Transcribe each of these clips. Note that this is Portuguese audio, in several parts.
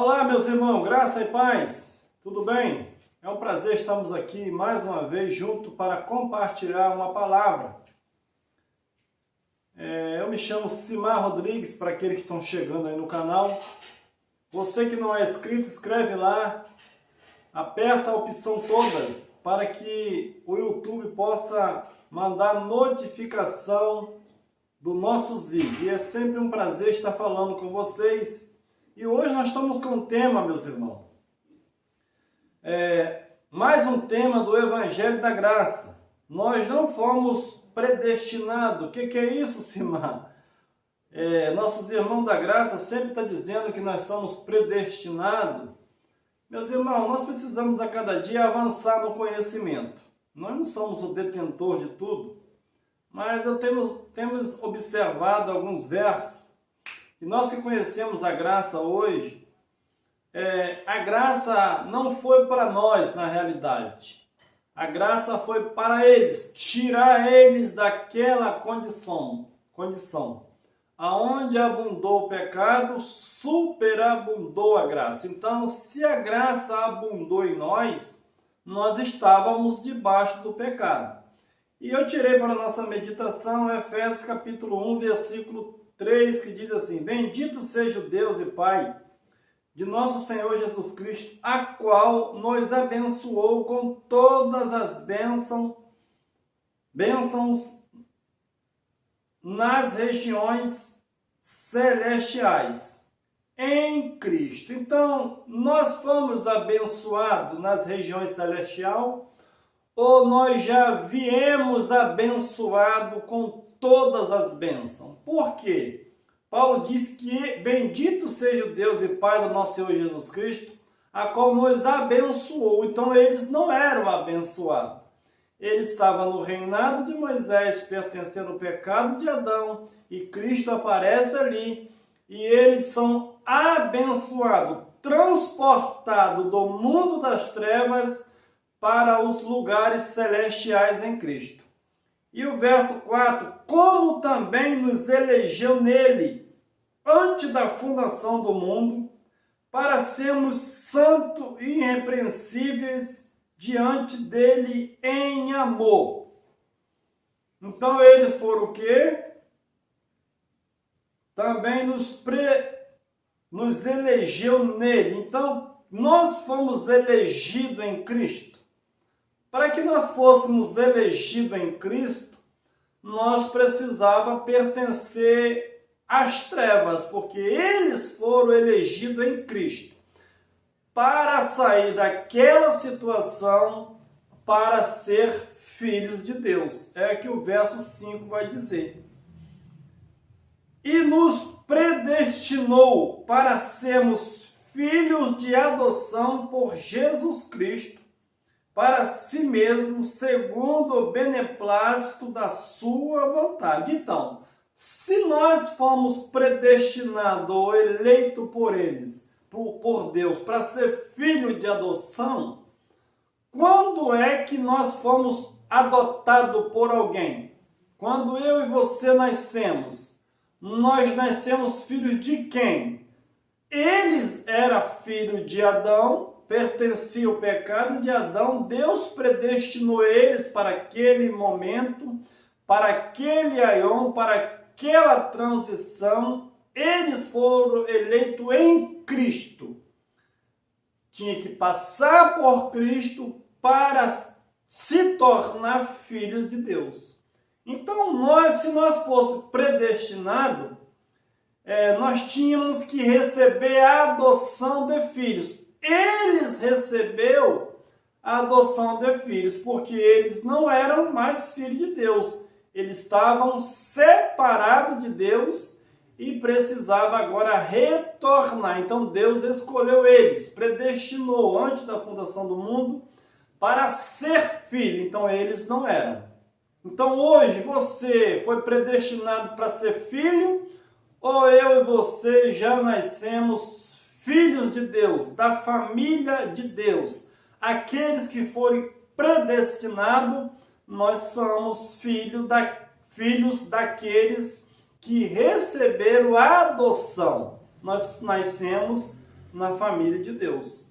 Olá, meus irmãos, graça e paz, tudo bem? É um prazer estarmos aqui mais uma vez junto para compartilhar uma palavra. Eu me chamo Simar Rodrigues, para aqueles que estão chegando aí no canal. Você que não é inscrito, inscreve lá, aperta a opção todas, para que o YouTube possa mandar notificação dos nossos vídeos. E é sempre um prazer estar falando com vocês. E hoje nós estamos com um tema, meus irmãos. Mais um tema do Evangelho da Graça. Nós não fomos predestinados. O que é isso, Simar? Nossos irmãos da graça sempre estão dizendo que nós somos predestinados. Meus irmãos, nós precisamos a cada dia avançar no conhecimento. Nós não somos o detentor de tudo, mas temos observado alguns versos. E nós que conhecemos a graça hoje, a graça não foi para nós na realidade. A graça foi para eles, tirar eles daquela condição. Aonde abundou o pecado, superabundou a graça. Então, se a graça abundou em nós, nós estávamos debaixo do pecado. E eu tirei para a nossa meditação Efésios capítulo 1, versículo 3, que diz assim: Bendito seja o Deus e Pai de nosso Senhor Jesus Cristo, a qual nos abençoou com todas as bênçãos nas regiões celestiais, em Cristo. Então, nós fomos abençoados nas regiões celestiais, ou nós já viemos abençoados com todas as bênçãos? Por quê? Paulo diz que bendito seja o Deus e Pai do nosso Senhor Jesus Cristo, a qual nos abençoou. Então eles não eram abençoados. Eles estavam no reinado de Moisés, pertencendo ao pecado de Adão, e Cristo aparece ali, e eles são abençoados, transportados do mundo das trevas para os lugares celestiais em Cristo. E o verso 4, como também nos elegeu nele, antes da fundação do mundo, para sermos santos e irrepreensíveis diante dele em amor. Então eles foram o quê? Também nos elegeu nele. Então nós fomos elegidos em Cristo. Para que nós fôssemos elegidos em Cristo, nós precisávamos pertencer às trevas, porque eles foram elegidos em Cristo, para sair daquela situação, para ser filhos de Deus. É que o verso 5 vai dizer. E nos predestinou para sermos filhos de adoção por Jesus Cristo, para si mesmo, segundo o beneplácito da sua vontade. Então, se nós fomos predestinados ou eleitos por eles, por Deus, para ser filho de adoção, quando é que nós fomos adotados por alguém? Quando eu e você nascemos, nós nascemos filhos de quem? Eles eram filhos de Adão, pertencia ao pecado de Adão. Deus predestinou eles para aquele momento, para aquele aion, para aquela transição. Eles foram eleitos em Cristo. Tinha que passar por Cristo para se tornar filhos de Deus. Então, se nós fôssemos predestinados, nós tínhamos que receber a adoção de filhos. Eles receberam a adoção de filhos, porque eles não eram mais filhos de Deus. Eles estavam separados de Deus e precisavam agora retornar. Então Deus escolheu eles, predestinou antes da fundação do mundo para ser filho. Então eles não eram. Então hoje você foi predestinado para ser filho, ou eu e você já nascemos filhos de Deus, da família de Deus. Aqueles que forem predestinados, nós somos filhos daqueles que receberam a adoção. Nós nascemos na família de Deus.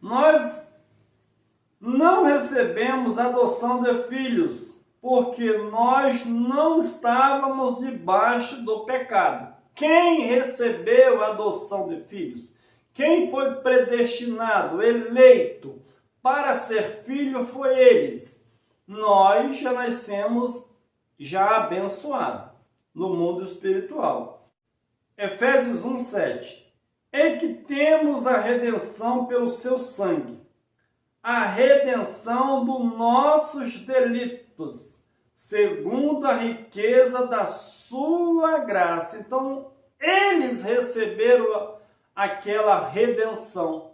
Nós não recebemos adoção de filhos, porque nós não estávamos debaixo do pecado. Quem recebeu a adoção de filhos? Quem foi predestinado, eleito para ser filho foi eles. Nós já nascemos abençoados no mundo espiritual. Efésios 1:7. Em que temos a redenção pelo seu sangue, a redenção dos nossos delitos, segundo a riqueza da sua graça. Então, eles receberam aquela redenção,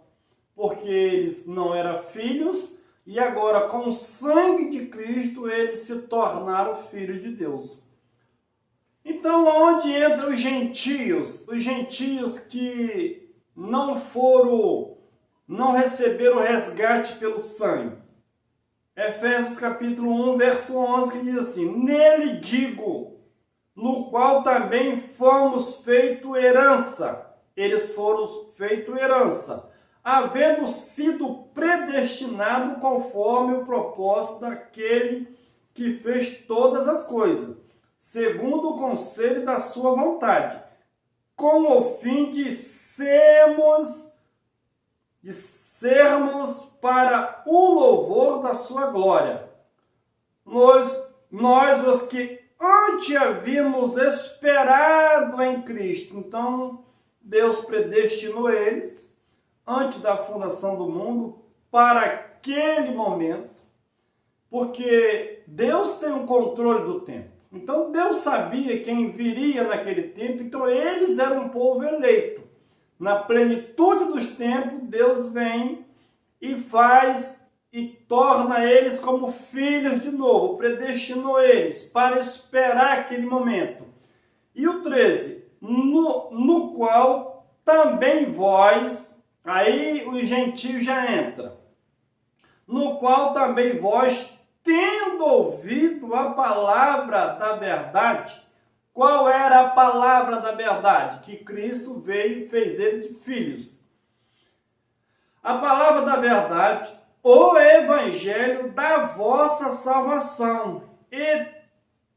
porque eles não eram filhos, e agora, com o sangue de Cristo, eles se tornaram filhos de Deus. Então, onde entram os gentios? Os gentios que não receberam o resgate pelo sangue. Efésios capítulo 1, verso 11, que diz assim: nele digo, no qual também fomos feito herança. Eles foram feito herança, havendo sido predestinado conforme o propósito daquele que fez todas as coisas, segundo o conselho da sua vontade, com o fim de sermos para o louvor da sua glória. Nós os que antes havíamos esperado em Cristo. Então, Deus predestinou eles, antes da fundação do mundo, para aquele momento, porque Deus tem o controle do tempo. Então, Deus sabia quem viria naquele tempo, então eles eram um povo eleito. Na plenitude dos tempos, Deus vem e faz e torna eles como filhos de novo, predestinou eles para esperar aquele momento. E o 13, no qual também vós, aí os gentios já entram, no qual também vós, tendo ouvido a palavra da verdade. Qual era a palavra da verdade? Que Cristo veio e fez ele de filhos. A palavra da verdade, o evangelho da vossa salvação, e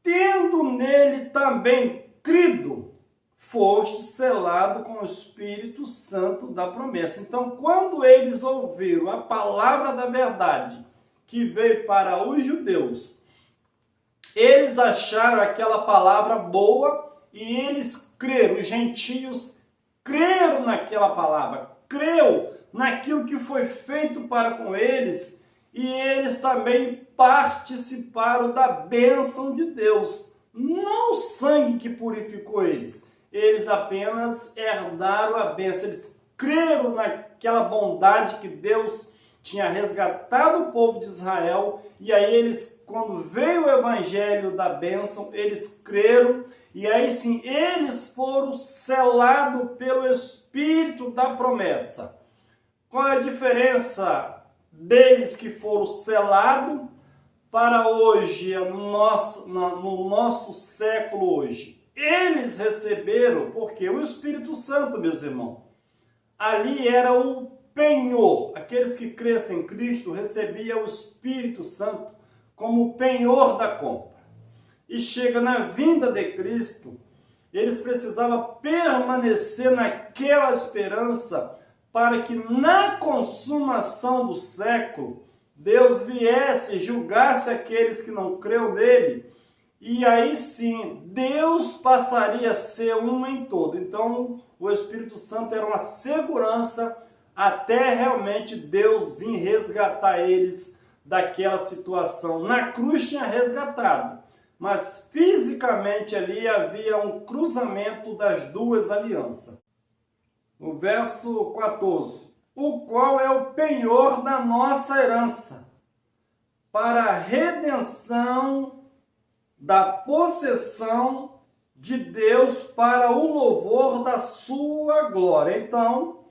tendo nele também crido, foste selado com o Espírito Santo da promessa. Então, quando eles ouviram a palavra da verdade, que veio para os judeus, eles acharam aquela palavra boa e eles creram. Os gentios creram naquela palavra, creu naquilo que foi feito para com eles, e eles também participaram da bênção de Deus. Não o sangue que purificou eles, eles apenas herdaram a bênção, eles creram naquela bondade que Deus tinha resgatado o povo de Israel, e aí eles, quando veio o evangelho da bênção, eles creram, e aí sim, eles foram selados pelo Espírito da promessa. Qual é a diferença deles que foram selados para hoje, no nosso século hoje? Eles receberam, porque o Espírito Santo, meus irmãos, ali era o penhor. Aqueles que crescem em Cristo recebiam o Espírito Santo como o penhor da compra. E chega na vinda de Cristo, eles precisavam permanecer naquela esperança para que na consumação do século, Deus viesse e julgasse aqueles que não creu nele, e aí sim, Deus passaria a ser um em todo. Então, o Espírito Santo era uma segurança até realmente Deus vir resgatar eles daquela situação. Na cruz tinha resgatado, mas fisicamente ali havia um cruzamento das duas alianças. O verso 14, o qual é o penhor da nossa herança, para a redenção da possessão de Deus para o louvor da sua glória. Então,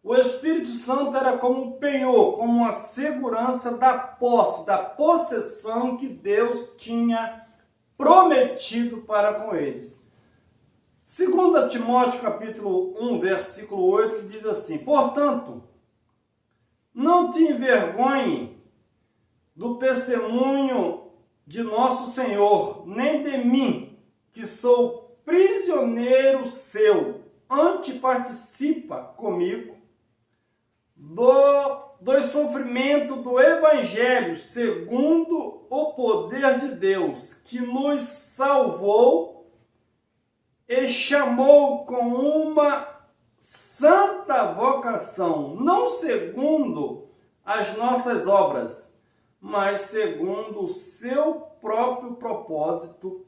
o Espírito Santo era como um penhor, como uma segurança da posse, da possessão que Deus tinha prometido para com eles. 2 Timóteo capítulo 1, versículo 8, que diz assim: portanto, não te envergonhe do testemunho de nosso Senhor, nem de mim, que sou prisioneiro seu, antes participa comigo do sofrimento do Evangelho, segundo o poder de Deus, que nos salvou e chamou com uma santa vocação, não segundo as nossas obras, mas segundo o seu próprio propósito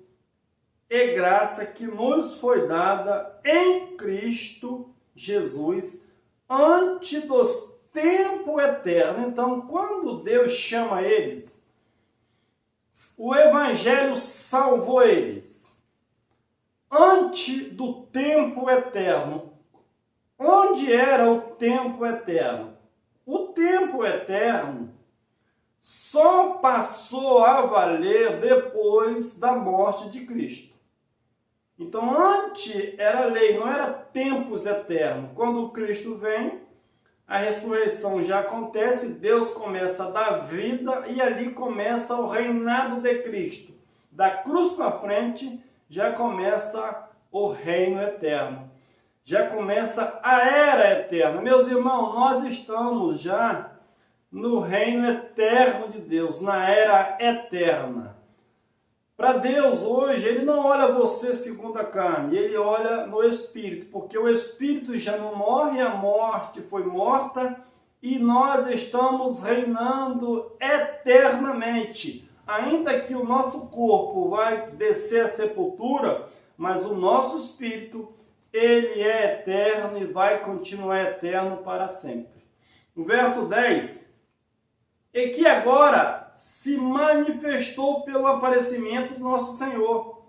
e graça que nos foi dada em Cristo Jesus, antes dos tempos eternos. Então, quando Deus chama eles, o Evangelho salvou eles antes do tempo eterno. Onde era o tempo eterno? O tempo eterno só passou a valer depois da morte de Cristo. Então, antes era lei, não era tempos eternos. Quando Cristo vem, a ressurreição já acontece, Deus começa a dar vida e ali começa o reinado de Cristo. Da cruz para frente, já começa o reino eterno. Já começa a era eterna. Meus irmãos, nós estamos já no reino eterno de Deus, na era eterna. Para Deus hoje, Ele não olha você segundo a carne, Ele olha no Espírito, porque o Espírito já não morre, a morte foi morta e nós estamos reinando eternamente. Ainda que o nosso corpo vai descer à sepultura, mas o nosso Espírito, ele é eterno e vai continuar eterno para sempre. O verso 10, e que agora se manifestou pelo aparecimento do nosso Senhor,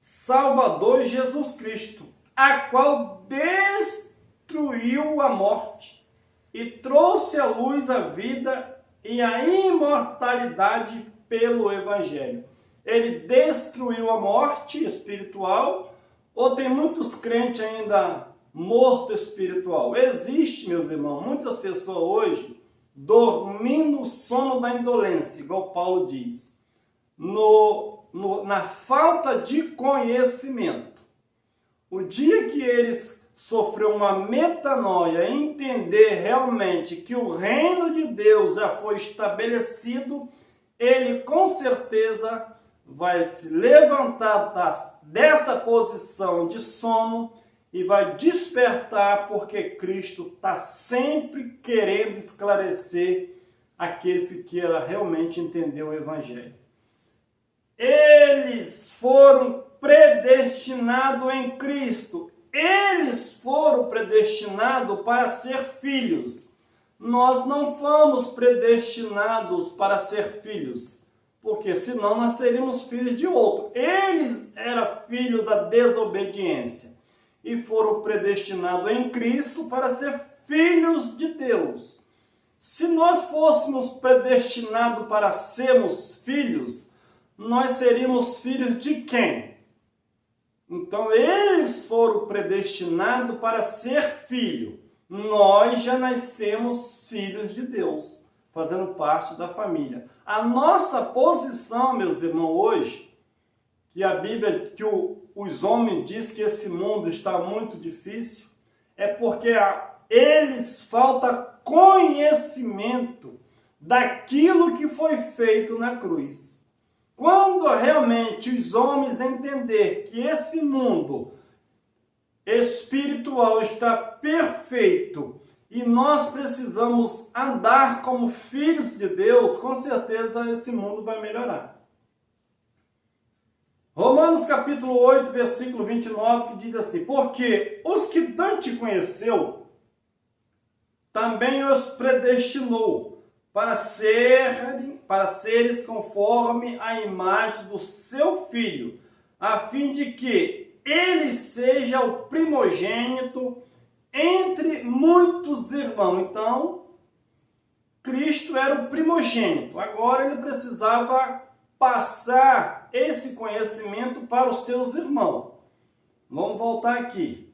Salvador Jesus Cristo, a qual destruiu a morte e trouxe à luz a vida e a imortalidade pelo Evangelho. Ele destruiu a morte espiritual. Ou tem muitos crentes ainda morto espiritual? Existe, meus irmãos, muitas pessoas hoje dormindo o sono da indolência, igual Paulo diz, na falta de conhecimento. O dia que eles sofreram uma metanoia, entender realmente que o reino de Deus já foi estabelecido, ele com certeza vai se levantar dessa posição de sono e vai despertar, porque Cristo está sempre querendo esclarecer aqueles que queiram realmente entender o Evangelho. Eles foram predestinados em Cristo. Eles foram predestinados para ser filhos. Nós não fomos predestinados para ser filhos, porque senão nós seríamos filhos de outro. Eles eram filhos da desobediência e foram predestinados em Cristo para ser filhos de Deus. Se nós fôssemos predestinados para sermos filhos, nós seríamos filhos de quem? Então eles foram predestinados para ser filho. Nós já nascemos filhos de Deus, fazendo parte da família. A nossa posição, meus irmãos, hoje, que a Bíblia, que os homens dizem que esse mundo está muito difícil, é porque eles falta conhecimento daquilo que foi feito na cruz. Quando realmente os homens entender que esse mundo espiritual está perfeito e nós precisamos andar como filhos de Deus, com certeza esse mundo vai melhorar. Romanos capítulo 8, versículo 29, que diz assim: porque os que Dante conheceu, também os predestinou para seres conforme a imagem do seu Filho, a fim de que ele seja o primogênito entre muitos irmãos. Então, Cristo era o primogênito. Agora ele precisava passar esse conhecimento para os seus irmãos. Vamos voltar aqui.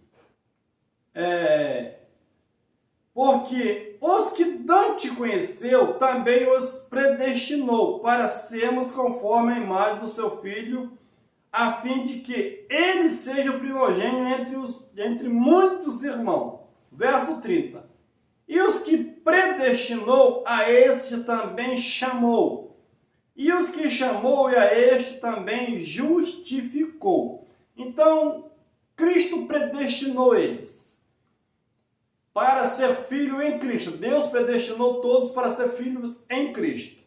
Porque os que Dante conheceu, também os predestinou para sermos conforme a imagem do seu Filho, a fim de que ele seja o primogênito entre muitos irmãos. Verso 30. E os que predestinou, a este também chamou. E os que chamou, e a este também justificou. Então, Cristo predestinou eles para ser filho em Cristo. Deus predestinou todos para ser filhos em Cristo.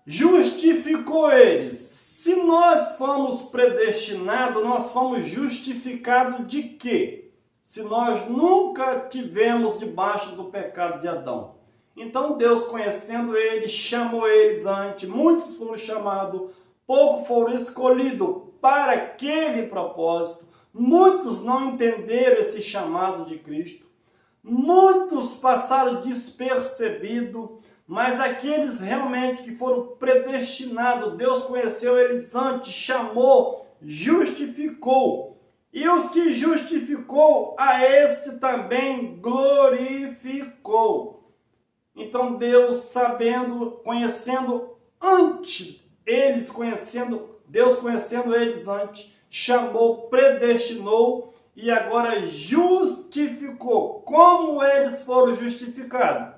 Justificou eles. Se nós fomos predestinados, nós fomos justificados de quê? Se nós nunca tivemos debaixo do pecado de Adão. Então Deus, conhecendo eles, chamou eles antes. Muitos foram chamados, poucos foram escolhidos para aquele propósito. Muitos não entenderam esse chamado de Cristo. Muitos passaram despercebidos. Mas aqueles realmente que foram predestinados, Deus conheceu eles antes, chamou, justificou. E os que justificou, a este também glorificou. Então Deus, sabendo, conhecendo antes, Deus conhecendo eles antes, chamou, predestinou e agora justificou. Como eles foram justificados?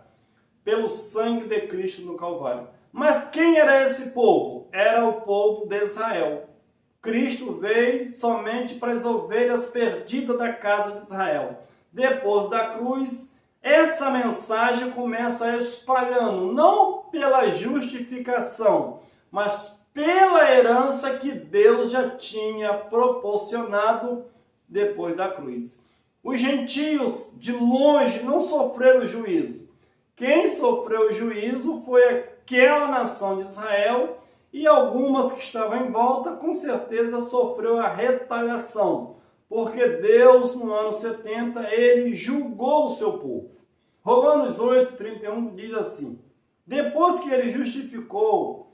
Pelo sangue de Cristo no Calvário. Mas quem era esse povo? Era o povo de Israel. Cristo veio somente para as ovelhas perdidas da casa de Israel. Depois da cruz, essa mensagem começa espalhando, não pela justificação, mas pela herança que Deus já tinha proporcionado depois da cruz. Os gentios, de longe, não sofreram juízo. Quem sofreu o juízo foi aquela nação de Israel e algumas que estavam em volta, com certeza sofreu a retaliação, porque Deus, no ano 70, ele julgou o seu povo. Romanos 8:31 diz assim: depois que ele justificou,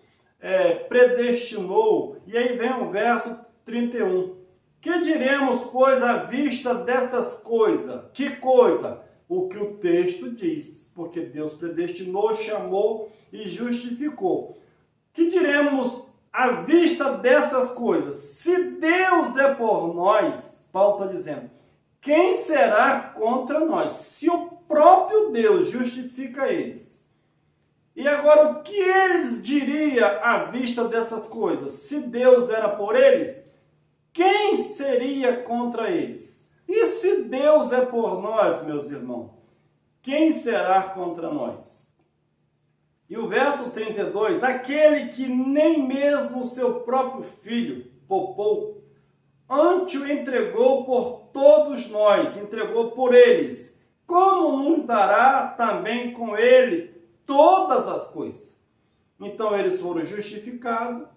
predestinou, e aí vem o verso 31. Que diremos, pois, à vista dessas coisas? Que coisa? O que o texto diz, porque Deus predestinou, chamou e justificou. Que diremos à vista dessas coisas? Se Deus é por nós, Paulo está dizendo, quem será contra nós? Se o próprio Deus justifica eles. E agora, o que eles diriam à vista dessas coisas? Se Deus era por eles, quem seria contra eles? E se Deus é por nós, meus irmãos, quem será contra nós? E o verso 32, aquele que nem mesmo o seu próprio filho poupou, antes o entregou por todos nós, entregou por eles, como nos dará também com ele todas as coisas? Então eles foram justificados,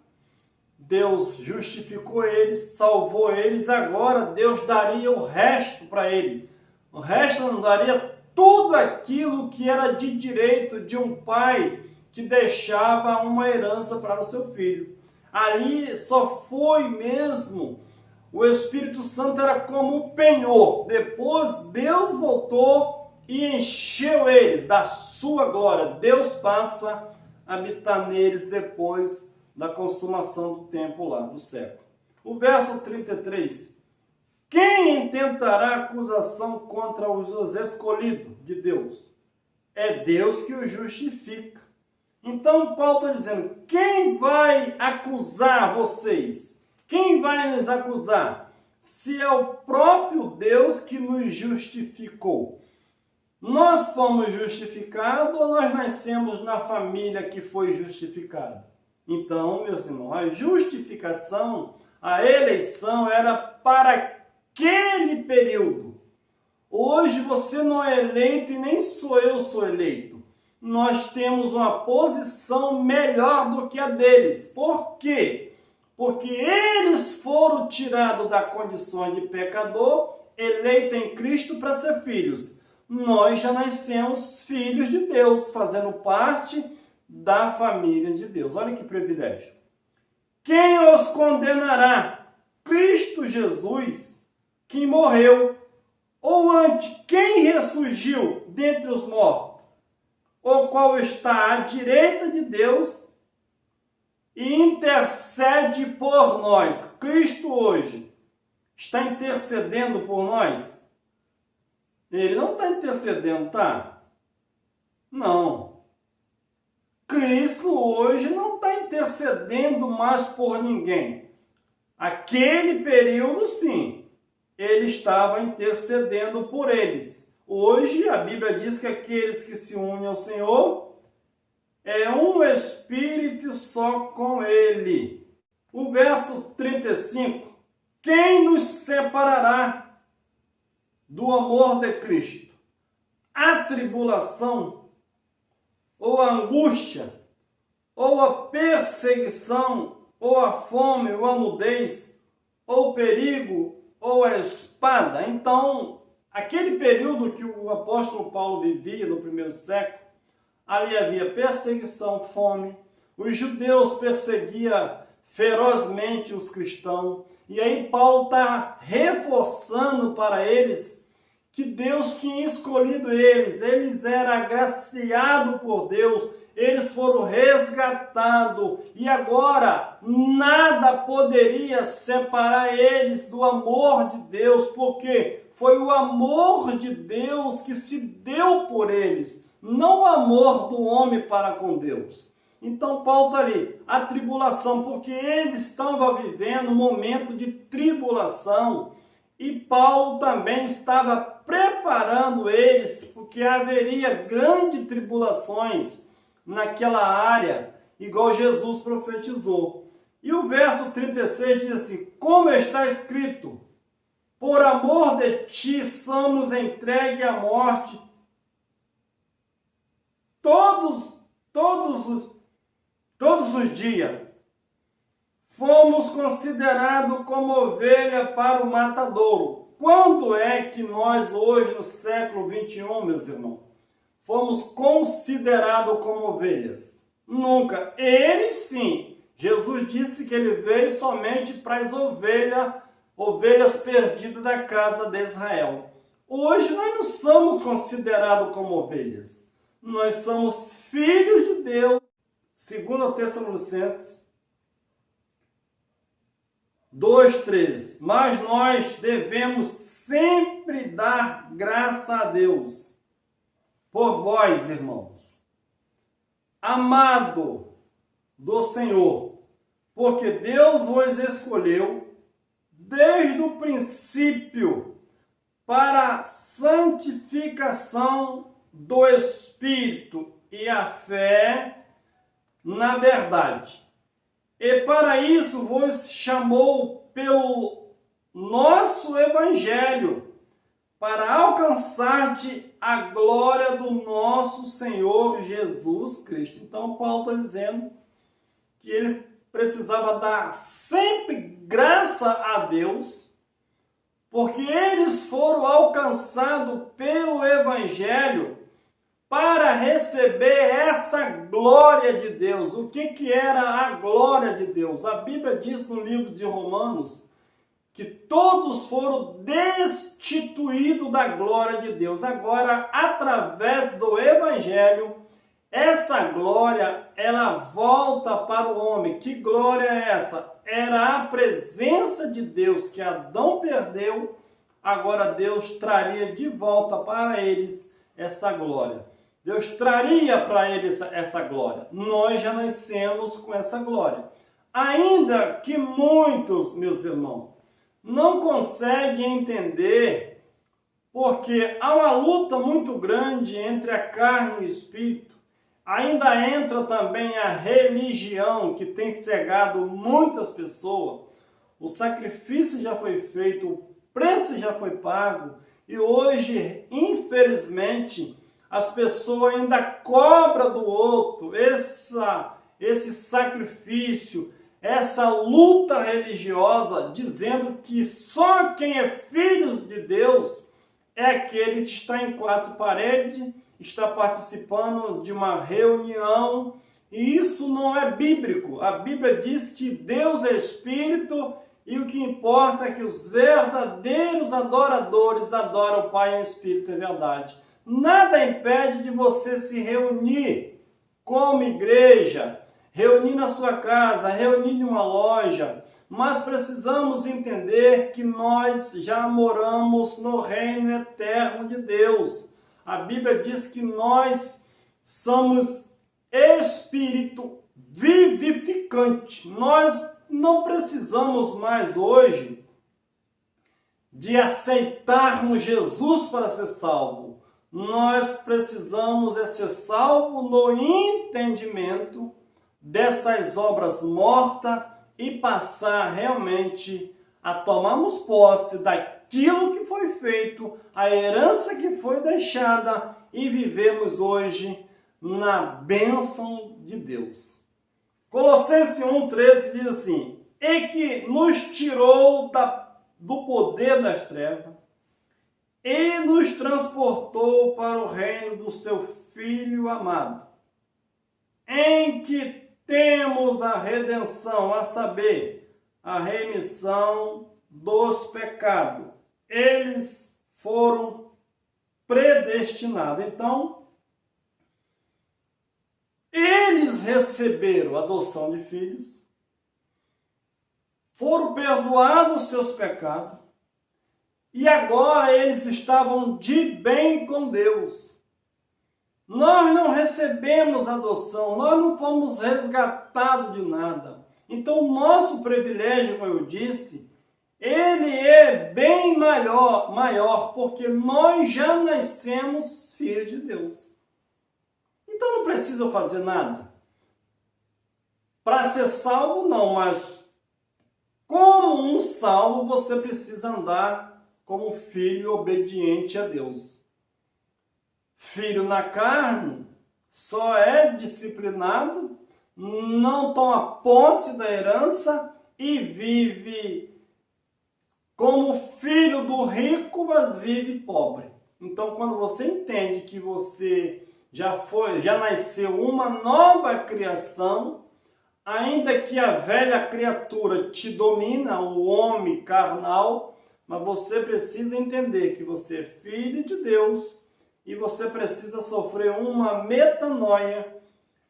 Deus justificou eles, salvou eles, agora Deus daria o resto para ele. O resto não daria tudo aquilo que era de direito de um pai que deixava uma herança para o seu filho. Ali só foi mesmo, o Espírito Santo era como um penhor. Depois Deus voltou e encheu eles da sua glória. Deus passa a habitar neles depois da consumação do tempo lá, do século. O verso 33. Quem intentará acusação contra os escolhidos de Deus? É Deus que os justifica. Então Paulo está dizendo, quem vai acusar vocês? Quem vai nos acusar? Se é o próprio Deus que nos justificou. Nós fomos justificados ou nós nascemos na família que foi justificada? Então, meus irmãos, a justificação, a eleição era para aquele período. Hoje você não é eleito e nem eu sou eleito. Nós temos uma posição melhor do que a deles. Por quê? Porque eles foram tirados da condição de pecador, eleitos em Cristo para ser filhos. Nós já nascemos filhos de Deus, fazendo parte da família de Deus. Olha que privilégio. Quem os condenará? Cristo Jesus, que morreu, ou antes, quem ressurgiu dentre os mortos, o qual está à direita de Deus e intercede por nós. Cristo hoje está intercedendo por nós? Ele não está intercedendo, tá? Não. Cristo hoje não está intercedendo mais por ninguém. Aquele período, sim, ele estava intercedendo por eles. Hoje, a Bíblia diz que aqueles que se unem ao Senhor é um espírito só com ele. O verso 35. Quem nos separará do amor de Cristo? A tribulação, ou a angústia, ou a perseguição, ou a fome, ou a nudez, ou o perigo, ou a espada. Então, aquele período que o apóstolo Paulo vivia no primeiro século, ali havia perseguição, fome. Os judeus perseguiam ferozmente os cristãos. E aí Paulo está reforçando para eles que Deus tinha escolhido eles. Eles eram agraciados por Deus. Eles foram resgatados. E agora nada poderia separar eles do amor de Deus. Porque foi o amor de Deus que se deu por eles. Não o amor do homem para com Deus. Então Paulo está ali, a tribulação, porque eles estavam vivendo um momento de tribulação. E Paulo também estava preparando eles, porque haveria grandes tribulações naquela área, igual Jesus profetizou. E o verso 36 diz assim, como está escrito, por amor de ti somos entregues à morte todos os dias. Fomos considerados como ovelha para o matadouro. Quando é que nós hoje, no século 21, meus irmãos, fomos considerados como ovelhas? Nunca. Ele sim. Jesus disse que ele veio somente para as ovelhas perdidas da casa de Israel. Hoje nós não somos considerados como ovelhas. Nós somos filhos de Deus. Segundo Tessalonicenses 2,13. Mas nós devemos sempre dar graça a Deus por vós, irmãos, amado do Senhor, porque Deus vos escolheu desde o princípio para a santificação do Espírito e a fé na verdade. E para isso vos chamou pelo nosso Evangelho, para alcançar-te a glória do nosso Senhor Jesus Cristo. Então Paulo está dizendo que ele precisava dar sempre graça a Deus, porque eles foram alcançados pelo Evangelho para receber essa glória de Deus. O que era a glória de Deus? A Bíblia diz no livro de Romanos que todos foram destituídos da glória de Deus. Agora, através do Evangelho, essa glória, ela volta para o homem. Que glória é essa? Era a presença de Deus que Adão perdeu. Agora Deus traria de volta para eles essa glória. Deus traria para eles essa glória. Nós já nascemos com essa glória. Ainda que muitos, meus irmãos, não conseguem entender, porque há uma luta muito grande entre a carne e o espírito. Ainda entra também a religião, que tem cegado muitas pessoas. O sacrifício já foi feito, o preço já foi pago, e hoje, infelizmente, as pessoas ainda cobram do outro esse sacrifício, essa luta religiosa, dizendo que só quem é filho de Deus é aquele que está em quatro paredes, está participando de uma reunião, e isso não é bíblico. A Bíblia diz que Deus é espírito E o que importa é que os verdadeiros adoradores adoram o Pai em espírito e verdade. Nada impede de você se reunir como igreja, reunir na sua casa, reunir em uma loja, mas precisamos entender que nós já moramos no reino eterno de Deus. A Bíblia diz que nós somos espírito vivificante. Nós não precisamos mais hoje de aceitarmos Jesus para ser salvo. Nós precisamos ser salvo no entendimento dessas obras mortas e passar realmente a tomarmos posse daquilo que foi feito, a herança que foi deixada e vivemos hoje na bênção de Deus. Colossenses 1,13 diz assim: e que nos tirou do poder das trevas e nos transportou para o reino do seu Filho amado, em que temos a redenção, a saber, a remissão dos pecados. Eles foram predestinados. Então, eles receberam a adoção de filhos, foram perdoados os seus pecados, e agora eles estavam de bem com Deus. Nós não recebemos adoção, nós não fomos resgatados de nada. Então, o nosso privilégio, como eu disse, ele é bem maior, porque nós já nascemos filhos de Deus. Então, não precisa fazer nada. Para ser salvo, não, mas como um salvo, você precisa andar como filho obediente a Deus. Filho na carne só é disciplinado, não toma posse da herança e vive como filho do rico, mas vive pobre. Então, quando você entende que você já nasceu uma nova criação, ainda que a velha criatura te domina, o homem carnal, mas você precisa entender que você é filho de Deus e você precisa sofrer uma metanoia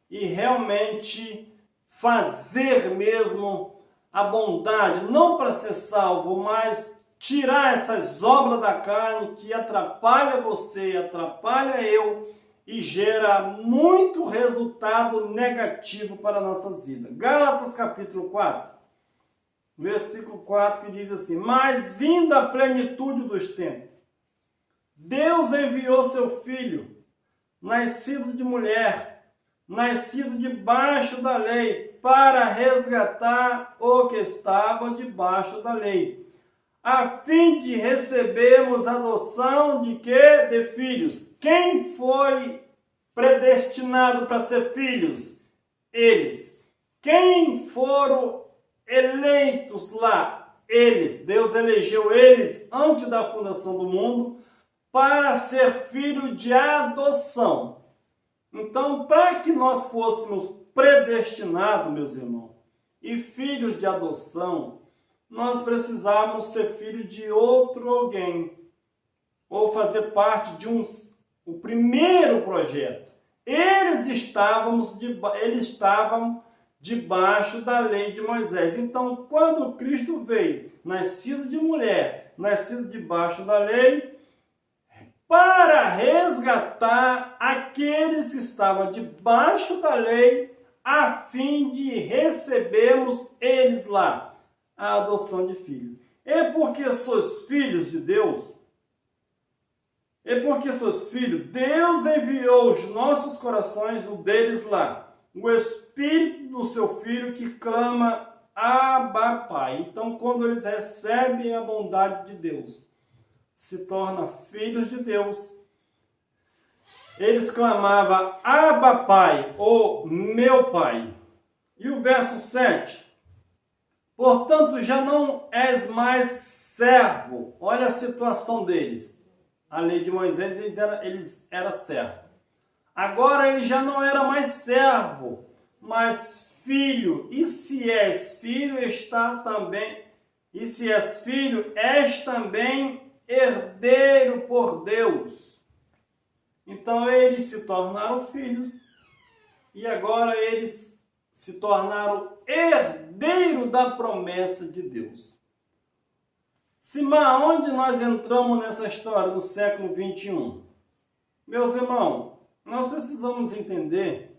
e realmente fazer mesmo a bondade, não para ser salvo, mas tirar essas obras da carne que atrapalha você, atrapalha eu e gera muito resultado negativo para nossas vidas. Gálatas capítulo 4, versículo 4, que diz assim: mas vinda a plenitude dos tempos, Deus enviou seu Filho, nascido de mulher, nascido debaixo da lei, para resgatar o que estava debaixo da lei, a fim de recebermos a adoção de quê? De filhos. Quem foi predestinado para ser filhos? Eles. Quem foram eleitos lá? Eles. Deus elegeu eles antes da fundação do mundo para ser filho de adoção. Então, para que nós fôssemos predestinados, meus irmãos, e filhos de adoção, nós precisávamos ser filhos de outro alguém, ou fazer parte de o primeiro projeto. Eles estavam debaixo da lei de Moisés. Então, quando Cristo veio, nascido de mulher, nascido debaixo da lei, para resgatar aqueles que estavam debaixo da lei, a fim de recebermos eles lá a adoção de filho. É porque sois filhos de Deus, Deus enviou os nossos corações, o deles lá, o Espírito do seu Filho que clama, Abba, Pai. Então, quando eles recebem a bondade de Deus, se tornam filhos de Deus, eles clamavam, Abba, Pai, ou meu Pai. E o verso 7, portanto, já não és mais servo. Olha a situação deles. A lei de Moisés, eles eram servos. Agora ele já não era mais servo, mas filho. E se és filho, E se és filho, és também herdeiro por Deus. Então eles se tornaram filhos e agora eles se tornaram herdeiro da promessa de Deus. Simã, onde nós entramos nessa história no século 21? Meus irmãos, nós precisamos entender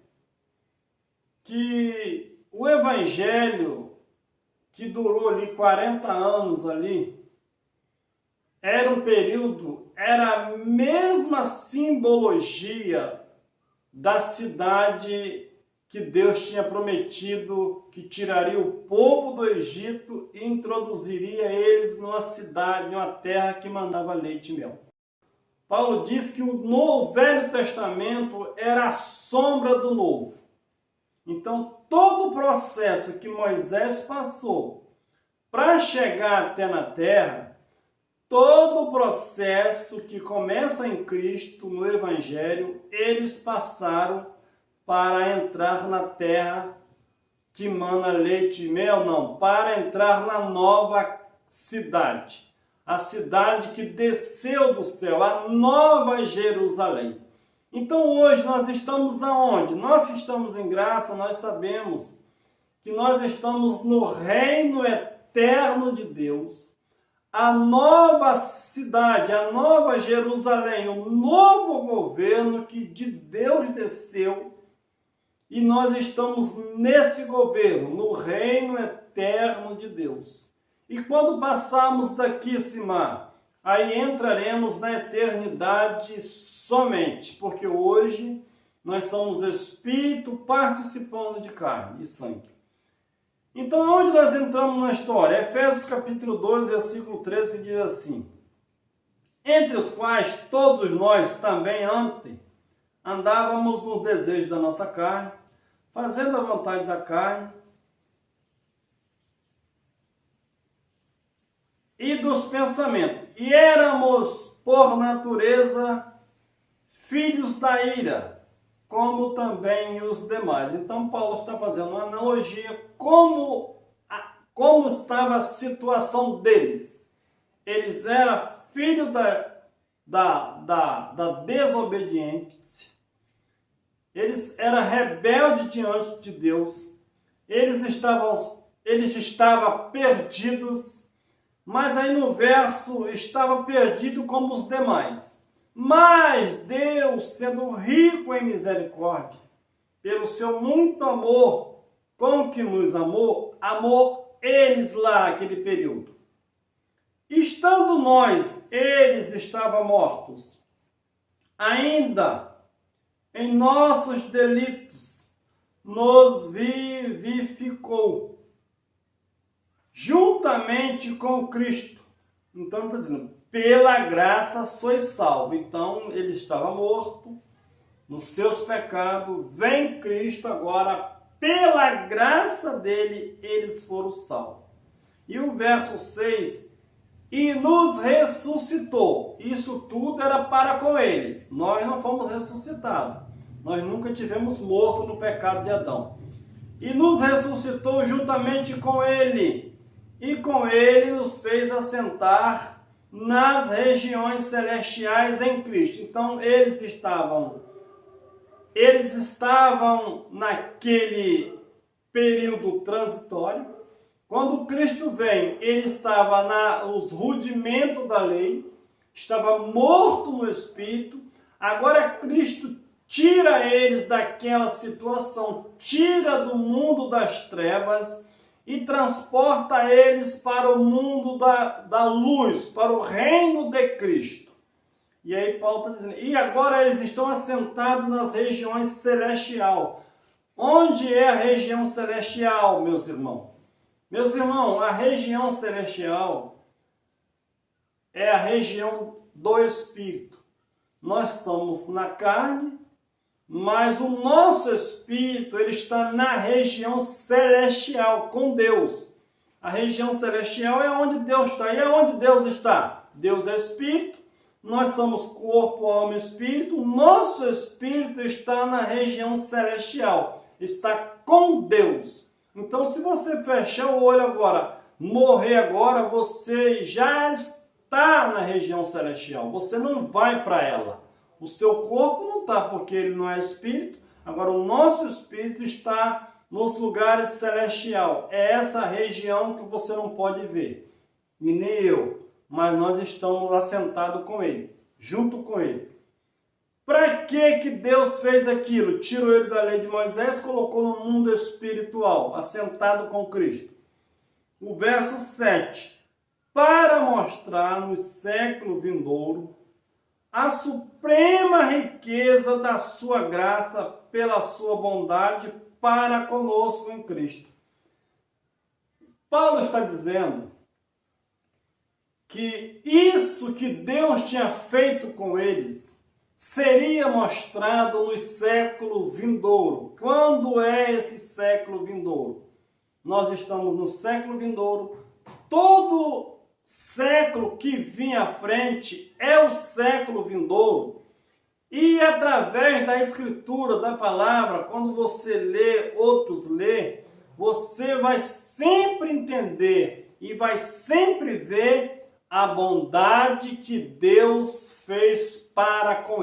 que o evangelho que durou ali 40 anos ali, era um período, era a mesma simbologia da cidade que Deus tinha prometido que tiraria o povo do Egito e introduziria eles numa cidade, numa terra que mandava leite e mel. Paulo diz que o Velho Testamento era a sombra do Novo. Então, todo o processo que Moisés passou para chegar até na terra, todo o processo que começa em Cristo, no Evangelho, eles passaram para entrar na terra que mana leite e mel, não, para entrar na nova cidade. A cidade que desceu do céu, a nova Jerusalém. Então hoje nós estamos aonde? Nós estamos em graça, nós sabemos que nós estamos no reino eterno de Deus, a nova cidade, a nova Jerusalém, o novo governo que de Deus desceu e nós estamos nesse governo, no reino eterno de Deus. E quando passarmos daqui, Simã, aí entraremos na eternidade somente, porque hoje nós somos espírito participando de carne e sangue. Então, onde nós entramos na história? Efésios capítulo 2, versículo 13, que diz assim: entre os quais todos nós também antes andávamos no desejo da nossa carne, fazendo a vontade da carne e dos pensamentos. E éramos, por natureza, filhos da ira, como também os demais. Então, Paulo está fazendo uma analogia como estava a situação deles. Eles eram filhos da desobediência. Eles eram rebeldes diante de Deus. Eles estavam perdidos. Mas aí no verso, estava perdido como os demais. Mas Deus, sendo rico em misericórdia, pelo seu muito amor, com que nos amou eles lá naquele período. Estando nós, eles estavam mortos, ainda em nossos delitos, nos vivificou, juntamente com Cristo. Então está dizendo, pela graça sois salvos. Então ele estava morto nos seus pecados, vem Cristo agora, pela graça dele, eles foram salvos. E o verso 6, e nos ressuscitou. Isso tudo era para com eles. Nós não fomos ressuscitados. Nós nunca tivemos morto no pecado de Adão. E nos ressuscitou juntamente com ele. E com ele nos fez assentar nas regiões celestiais em Cristo. Então eles estavam naquele período transitório. Quando Cristo vem, ele estava nos rudimentos da lei, estava morto no Espírito. Agora Cristo tira eles daquela situação, tira do mundo das trevas e transporta eles para o mundo da luz, para o reino de Cristo. E aí Paulo está dizendo, e agora eles estão assentados nas regiões celestiais. Onde é a região celestial, meus irmãos? Meus irmãos, a região celestial é a região do Espírito. Nós estamos na carne, mas o nosso Espírito ele está na região celestial, com Deus. A região celestial é onde Deus está. E aonde Deus está? Deus é Espírito, nós somos corpo, alma e Espírito. Nosso Espírito está na região celestial, está com Deus. Então, se você fechar o olho agora morrer agora, você já está na região celestial. Você não vai para ela. O seu corpo não está, porque ele não é espírito. Agora, o nosso espírito está nos lugares celestiais. É essa região que você não pode ver. E nem eu. Mas nós estamos assentados com ele, junto com ele. Para que Deus fez aquilo? Tirou ele da lei de Moisés e colocou no mundo espiritual, assentado com Cristo. O verso 7. Para mostrar no século vindouro a suprema riqueza da sua graça pela sua bondade para conosco em Cristo. Paulo está dizendo que isso que Deus tinha feito com eles seria mostrado no século vindouro. Quando é esse século vindouro? Nós estamos no século vindouro. Todo século que vinha à frente é o século vindouro. E através da escritura, da palavra, quando você lê, outros lê, você vai sempre entender e vai sempre ver a bondade que Deus fez para com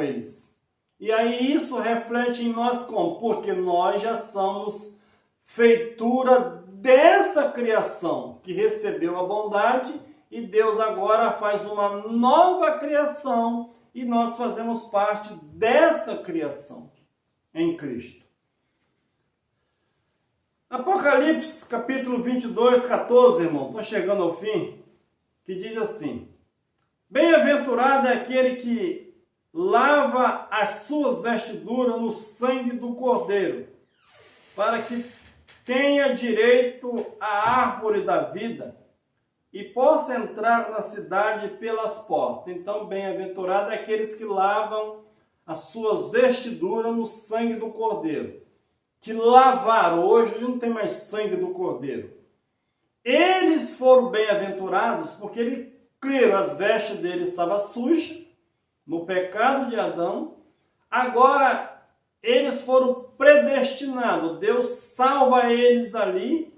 eles. E aí isso reflete em nós como? Porque nós já somos feitura dessa criação que recebeu a bondade e Deus agora faz uma nova criação e nós fazemos parte dessa criação em Cristo. Apocalipse, capítulo 22, 14, irmão, estou chegando ao fim, que diz assim: bem-aventurado é aquele que lava as suas vestiduras no sangue do Cordeiro, para que tenha direito à árvore da vida e possa entrar na cidade pelas portas. Então, bem-aventurado é aqueles que lavam as suas vestiduras no sangue do Cordeiro. Que lavaram, hoje não tem mais sangue do Cordeiro. Eles foram bem-aventurados porque eles creram, as vestes deles estavam sujas, no pecado de Adão. Agora, eles foram predestinados. Deus salva eles ali.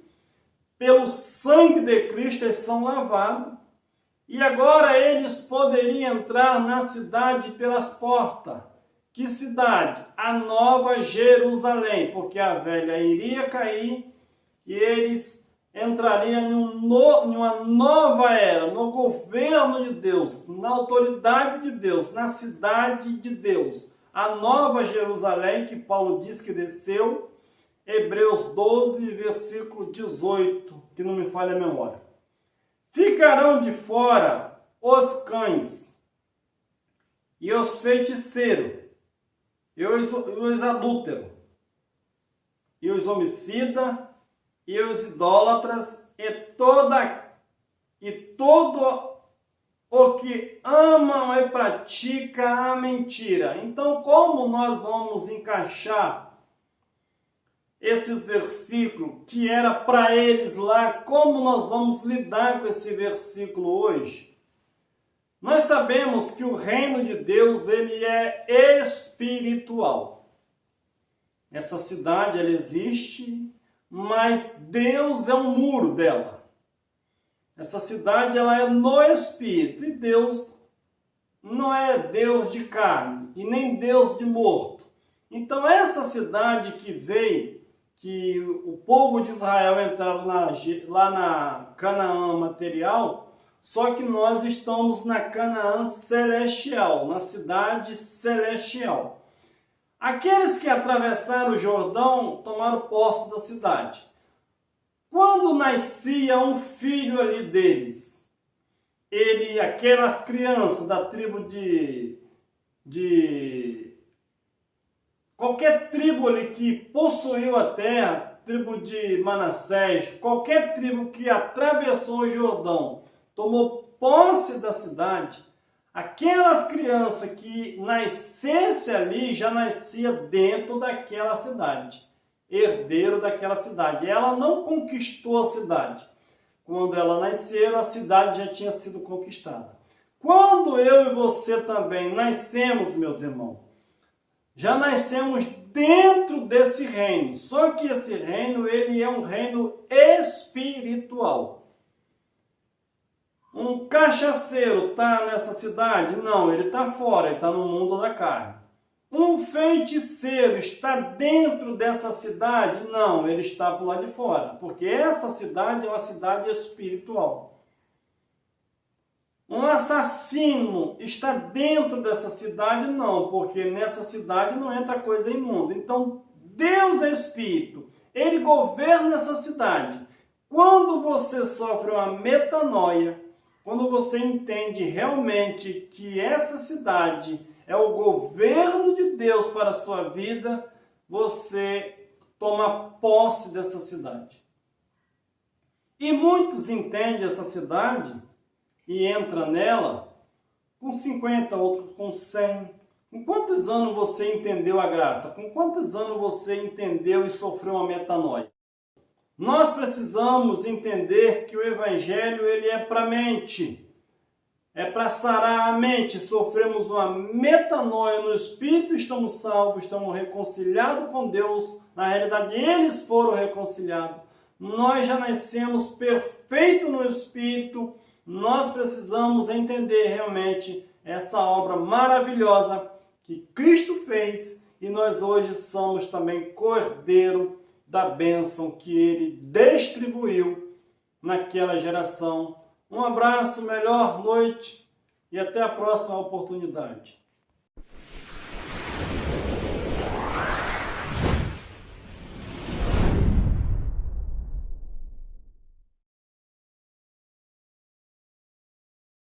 Pelo sangue de Cristo eles são lavados. E agora eles poderiam entrar na cidade pelas portas. Que cidade? A Nova Jerusalém. Porque a velha iria cair e eles entrariam em uma nova era, no governo de Deus, na autoridade de Deus, na cidade de Deus. A Nova Jerusalém, que Paulo diz que desceu, Hebreus 12, versículo 18, que não me falha a memória. Ficarão de fora os cães, e os feiticeiros, e os adúlteros, e os homicidas, e os idólatras, e todo o que amam e pratica a mentira. Então, como nós vamos encaixar esses versículos que era para eles lá, como nós vamos lidar com esse versículo hoje? Nós sabemos que o reino de Deus, ele é espiritual. Essa cidade, ela existe, mas Deus é um muro dela. Essa cidade, ela é no espírito, e Deus não é Deus de carne, e nem Deus de morto. Então, essa cidade que veio, que o povo de Israel entraram lá na Canaã material, só que nós estamos na Canaã celestial, na cidade celestial. Aqueles que atravessaram o Jordão tomaram posse da cidade. Quando nascia um filho ali deles, aquelas crianças da tribo qualquer tribo ali que possuiu a terra, tribo de Manassés, qualquer tribo que atravessou o Jordão, tomou posse da cidade, aquelas crianças que nascessem ali já nascia dentro daquela cidade, herdeiro daquela cidade. Ela não conquistou a cidade. Quando ela nasceu, a cidade já tinha sido conquistada. Quando eu e você também nascemos, meus irmãos, Já nascemos dentro desse reino. Só que esse reino, ele é um reino espiritual. Um cachaceiro está nessa cidade? Não, ele está fora, ele está no mundo da carne. Um feiticeiro está dentro dessa cidade? Não, ele está por lá de fora, porque essa cidade é uma cidade espiritual. Um assassino está dentro dessa cidade? Não, porque nessa cidade não entra coisa imunda. Então, Deus é espírito, ele governa essa cidade. Quando você sofre uma metanoia, quando você entende realmente que essa cidade é o governo de Deus para a sua vida, você toma posse dessa cidade. E muitos entendem essa cidade e entram nela com 50, outros com 100. Com quantos anos você entendeu a graça? Com quantos anos você entendeu e sofreu uma metanoia? Nós precisamos entender que o Evangelho ele é para a mente. É para sarar a mente. Sofremos uma metanoia no Espírito, estamos salvos, estamos reconciliados com Deus. Na realidade, eles foram reconciliados. Nós já nascemos perfeitos no Espírito. Nós precisamos entender realmente essa obra maravilhosa que Cristo fez. E nós hoje somos também cordeiro da bênção que ele distribuiu naquela geração. Um abraço, melhor noite e até a próxima oportunidade.